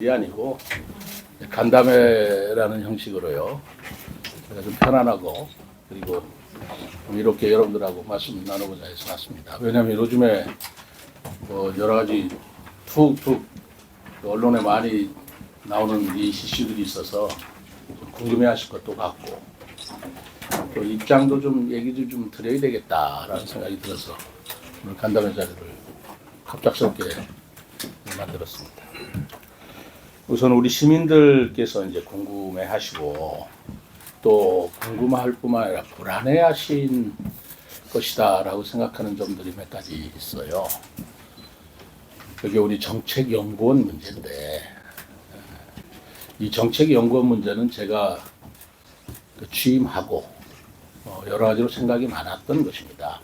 이 아니고 간담회라는 형식으로요. 제가 좀 편안하고 그리고 이렇게 여러분들하고 말씀 나누고자 해서 왔습니다. 왜냐하면 요즘에 여러 가지 툭툭 언론에 많이 나오는 이 이슈들이 있어서 궁금해하실 것도 같고 또 입장도 좀 얘기를 좀 드려야 되겠다라는 생각이 들어서 오늘 간담회 자리를 갑작스럽게 만들었습니다. 우선 우리 시민들께서 이제 궁금해하시고 또 궁금할 뿐만 아니라 불안해하신 것이다라고 생각하는 점들이 몇 가지 있어요. 그게 우리 정책연구원 문제인데 이 정책연구원 문제는 제가 취임하고 여러 가지로 생각이 많았던 것입니다.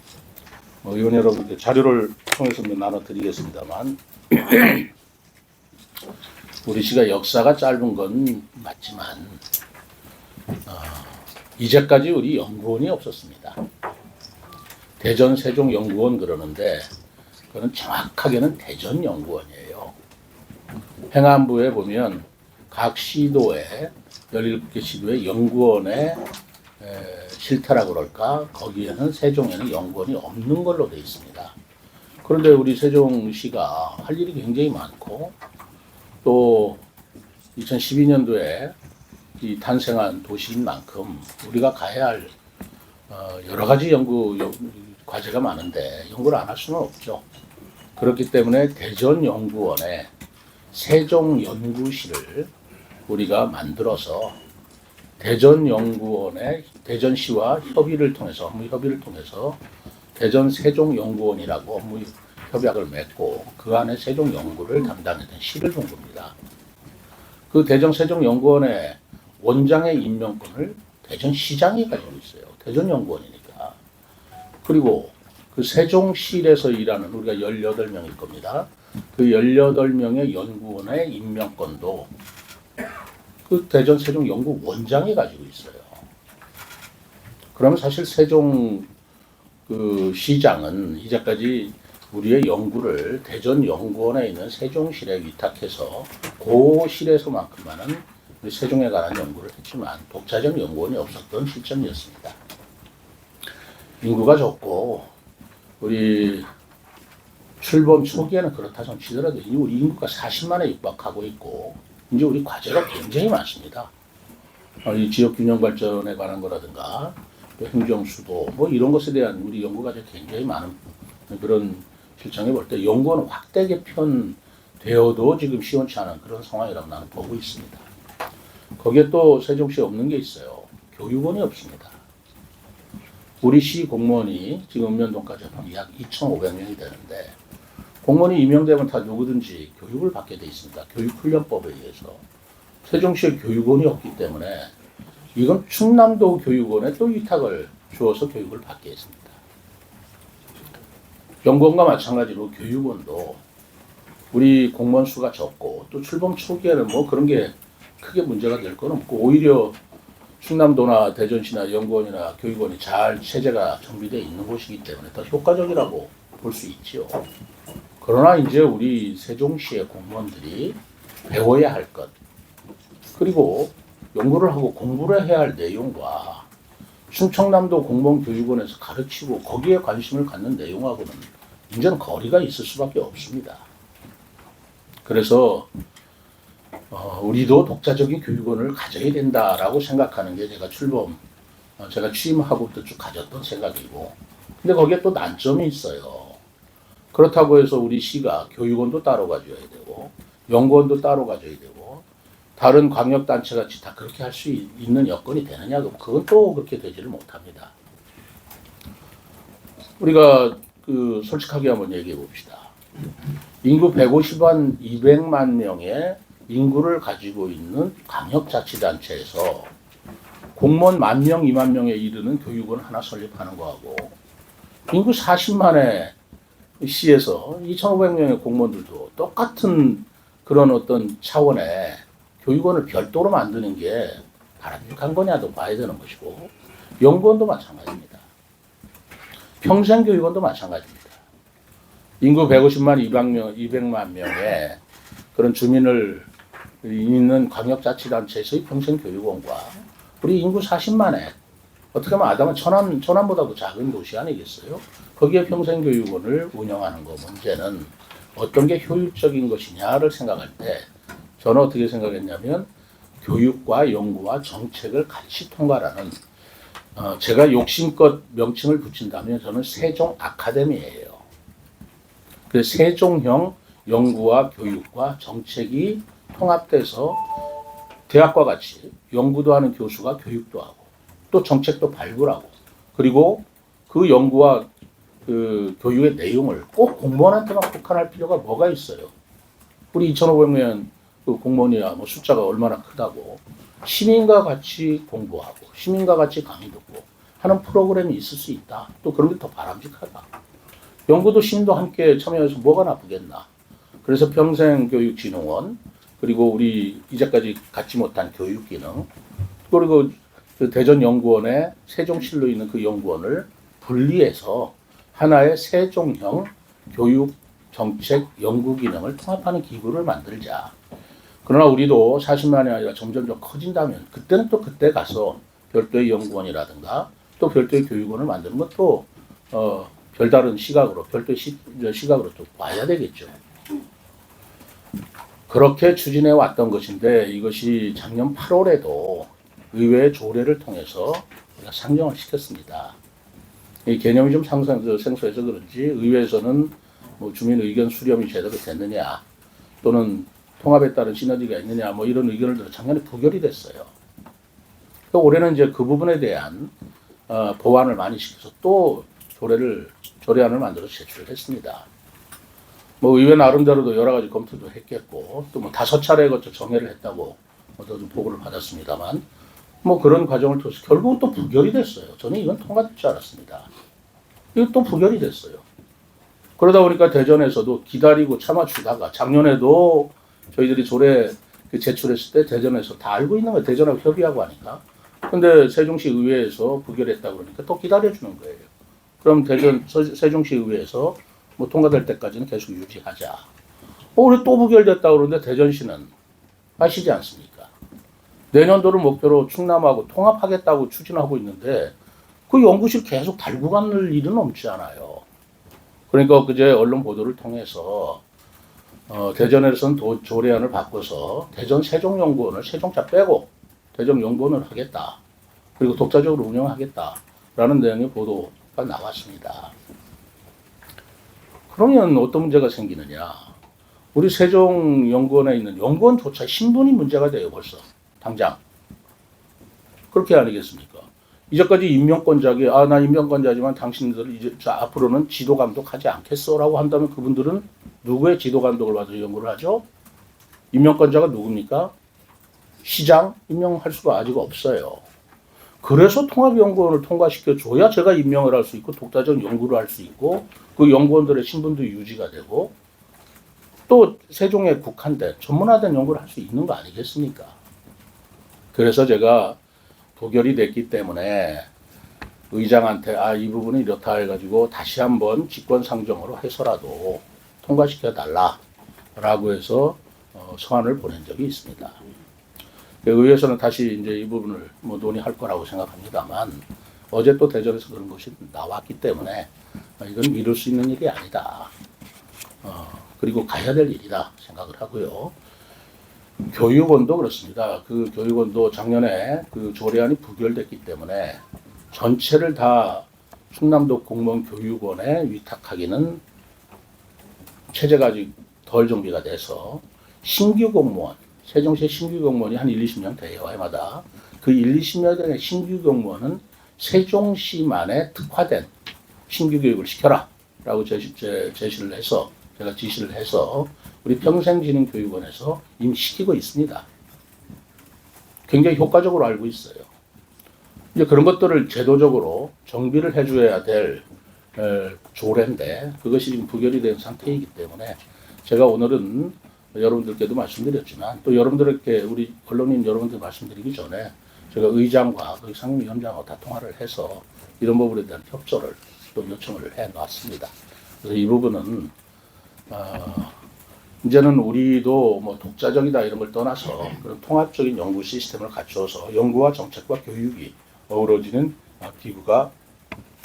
의원 여러분께 자료를 통해서 나눠드리겠습니다만 우리 시가 역사가 짧은 건 맞지만 이제까지 우리 연구원이 없었습니다. 대전 세종연구원 그러는데 그건 정확하게는 대전연구원이에요. 행안부에 보면 각 시도에 17개 시도의 연구원의 실태라고 그럴까 거기에는 세종에는 연구원이 없는 걸로 되어 있습니다. 그런데 우리 세종시가 할 일이 굉장히 많고 또 2012년도에 이 탄생한 도시인 만큼 우리가 가야 할 여러 가지 연구 과제가 많은데 연구를 안 할 수는 없죠. 그렇기 때문에 대전연구원에 세종연구실을 우리가 만들어서 대전연구원의 대전시와 협의를 통해서 업무 협의를 통해서 대전 세종연구원이라고 업무 협약을 맺고 그 안에 세종연구를 담당했던 시를 본 겁니다. 그 대전 세종연구원의 원장의 임명권을 대전시장이 가지고 있어요. 대전연구원이니까. 그리고 그 세종실에서 일하는 우리가 18명일 겁니다. 그 18명의 연구원의 임명권도 그 대전 세종연구원장이 가지고 있어요. 그러면 사실 세종 그 시장은 이제까지 우리의 연구를 대전연구원에 있는 세종실에 위탁해서 그 실에서만큼만은 세종에 관한 연구를 했지만 독자적 연구원이 없었던 시점이었습니다. 인구가 적고 우리 출범 초기에는 그렇다 좀 치더라도 이제 우리 인구가 40만에 육박하고 있고 이제 우리 과제가 굉장히 많습니다. 이 지역균형 발전에 관한 거라든가 행정수도 뭐 이런 것에 대한 우리 연구 과제 굉장히 많은 그런 실정에 볼 때 연구원은 확대 개편되어도 지금 시원치 않은 그런 상황이라고 나는 보고 있습니다. 거기에 또 세종시에 없는 게 있어요. 교육원이 없습니다. 우리 시 공무원이 지금 읍면동까지 하면 약 2,500명이 되는데 공무원이 임명되면 다 누구든지 교육을 받게 돼 있습니다. 교육훈련법에 의해서. 세종시에 교육원이 없기 때문에 이건 충남도 교육원에 또 위탁을 주어서 교육을 받게 했습니다. 연구원과 마찬가지로 교육원도 우리 공무원 수가 적고 또 출범 초기에는 뭐 그런 게 크게 문제가 될 건 없고 오히려 충남도나 대전시나 연구원이나 교육원이 잘 체제가 정비되어 있는 곳이기 때문에 더 효과적이라고 볼 수 있죠. 그러나 이제 우리 세종시의 공무원들이 배워야 할 것 그리고 연구를 하고 공부를 해야 할 내용과 충청남도 공무원교육원에서 가르치고 거기에 관심을 갖는 내용하고는 이제는 거리가 있을 수밖에 없습니다. 그래서 우리도 독자적인 교육원을 가져야 된다라고 생각하는 게 제가 취임하고부터 쭉 가졌던 생각이고 근데 거기에 또 난점이 있어요. 그렇다고 해서 우리 시가 교육원도 따로 가져야 되고 연구원도 따로 가져야 되고 다른 광역단체같이 다 그렇게 할 수 있는 여건이 되느냐? 그건 또 그렇게 되지를 못합니다. 우리가 솔직하게 한번 얘기해 봅시다. 인구 150만 200만 명의 인구를 가지고 있는 광역자치단체에서 공무원 10,000명, 2만 명에 이르는 교육원 하나 설립하는 거하고 인구 40만의 시에서 2,500명의 공무원들도 똑같은 그런 어떤 차원의 교육원을 별도로 만드는 게 바람직한 거냐도 봐야 되는 것이고 연구원도 마찬가지입니다. 평생교육원도 마찬가지입니다. 인구 150만 200만 명의 그런 주민을 있는 광역자치단체에서의 평생교육원과 우리 인구 40만에 어떻게 보면 아담한 천안보다도 작은 도시 아니겠어요? 거기에 평생교육원을 운영하는 거 문제는 어떤 게 효율적인 것이냐를 생각할 때 저는 어떻게 생각했냐면 교육과 연구와 정책을 같이 통과하는 제가 욕심껏 명칭을 붙인다면 저는 세종 아카데미예요. 그래서 세종형 연구와 교육과 정책이 통합돼서 대학과 같이 연구도 하는 교수가 교육도 하고 또 정책도 발굴하고 그리고 그 연구와 그 교육의 내용을 꼭 공무원한테만 국한할 필요가 뭐가 있어요? 우리 2,500명 그 공무원이야 뭐 숫자가 얼마나 크다고 시민과 같이 공부하고 시민과 같이 강의 듣고 하는 프로그램이 있을 수 있다. 또 그런 게 더 바람직하다. 연구도 시민도 함께 참여해서 뭐가 나쁘겠나. 그래서 평생교육진흥원 그리고 우리 이제까지 갖지 못한 교육기능 그리고 그 대전연구원의 세종실로 있는 그 연구원을 분리해서 하나의 세종형 교육 정책 연구 기능을 통합하는 기구를 만들자. 그러나 우리도 40만이 아니라 점점 커진다면 그때는 또 그때 가서 별도의 연구원이라든가 또 별도의 교육원을 만드는 것도 별다른 시각으로 별도의 시각으로 또 봐야 되겠죠. 그렇게 추진해 왔던 것인데 이것이 작년 8월에도 의회 조례를 통해서 우리가 상정을 시켰습니다. 이 개념이 좀 생소해서 그런지 의회에서는 뭐 주민 의견 수렴이 제대로 됐느냐 또는 통합에 따른 시너지가 있느냐 뭐 이런 의견을 들어 작년에 부결이 됐어요. 올해는 이제 그 부분에 대한 보완을 많이 시켜서 또 조례안을 만들어서 제출을 했습니다. 뭐 의회 나름대로도 여러 가지 검토도 했겠고 또 뭐 5차례에 걸쳐 정회를 했다고 저도 보고를 받았습니다만 뭐 그런 과정을 통해서 결국은 또 부결이 됐어요. 저는 이건 통과될 줄 알았습니다. 이거 또 부결이 됐어요. 그러다 보니까 대전에서도 기다리고 참아주다가 작년에도 저희들이 조례 제출했을 때 대전에서 다 알고 있는 거예요. 대전하고 협의하고 하니까. 근데 세종시 의회에서 부결했다고 그러니까 또 기다려주는 거예요. 그럼 세종시 의회에서 뭐 통과될 때까지는 계속 유지하자. 올해 또 부결됐다고 그러는데 대전시는 아시지 않습니까? 내년도를 목표로 충남하고 통합하겠다고 추진하고 있는데 그 연구실 계속 달고 가는 일은 없지 않아요. 그러니까 그제 언론 보도를 통해서 대전에서는 조례안을 바꿔서 대전 세종연구원을 세종자 빼고 대전연구원을 하겠다. 그리고 독자적으로 운영하겠다라는 내용의 보도가 나왔습니다. 그러면 어떤 문제가 생기느냐. 우리 세종연구원에 있는 연구원조차 신분이 문제가 돼요. 벌써. 당장. 그렇게 아니겠습니까? 이제까지 임명권자에게 나 임명권자지만 당신들 이제 앞으로는 지도 감독하지 않겠어라고 한다면 그분들은 누구의 지도 감독을 받아서 연구를 하죠? 임명권자가 누굽니까? 시장 임명할 수가 아직 없어요. 그래서 통합연구원을 통과시켜 줘야 제가 임명을 할 수 있고 독자적 연구를 할 수 있고 그 연구원들의 신분도 유지가 되고 또 세종에 국한된 전문화된 연구를 할 수 있는 거 아니겠습니까? 그래서 제가 부결이 됐기 때문에 의장한테 이 부분이 이렇다 해가지고 다시 한번 직권상정으로 해서라도 통과시켜 달라라고 해서 서한을 보낸 적이 있습니다. 의회에서는 다시 이제 이 부분을 뭐 논의할 거라고 생각합니다만 어제 또 대전에서 그런 것이 나왔기 때문에 이건 미룰 수 있는 일이 아니다. 그리고 가야 될 일이다 생각을 하고요. 교육원도 그렇습니다. 그 교육원도 작년에 그 조례안이 부결됐기 때문에 전체를 다 충남도 공무원 교육원에 위탁하기는 체제가 아직 덜 정비가 돼서 신규 공무원, 세종시의 신규 공무원이 한 1, 20명 돼요, 해마다. 그 1, 20년의 신규 공무원은 세종시만에 특화된 신규 교육을 시켜라 라고 제시를 해서 제가 지시를 해서 우리 평생진흥교육원에서 이미 시키고 있습니다. 굉장히 효과적으로 알고 있어요. 이제 그런 것들을 제도적으로 정비를 해줘야 될 조례인데 그것이 지금 부결이 된 상태이기 때문에 제가 오늘은 여러분들께도 말씀드렸지만 또 여러분들께 우리 언론인 여러분들 말씀드리기 전에 제가 의장과 그 상임위원장하고 다 통화를 해서 이런 부분에 대한 협조를 또 요청을 해놨습니다. 그래서 이 부분은 이제는 우리도 뭐 독자적이다 이런 걸 떠나서 그런 통합적인 연구 시스템을 갖추어서 연구와 정책과 교육이 어우러지는 기구가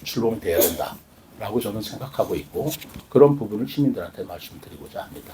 출범이 돼야 된다라고 저는 생각하고 있고 그런 부분을 시민들한테 말씀드리고자 합니다.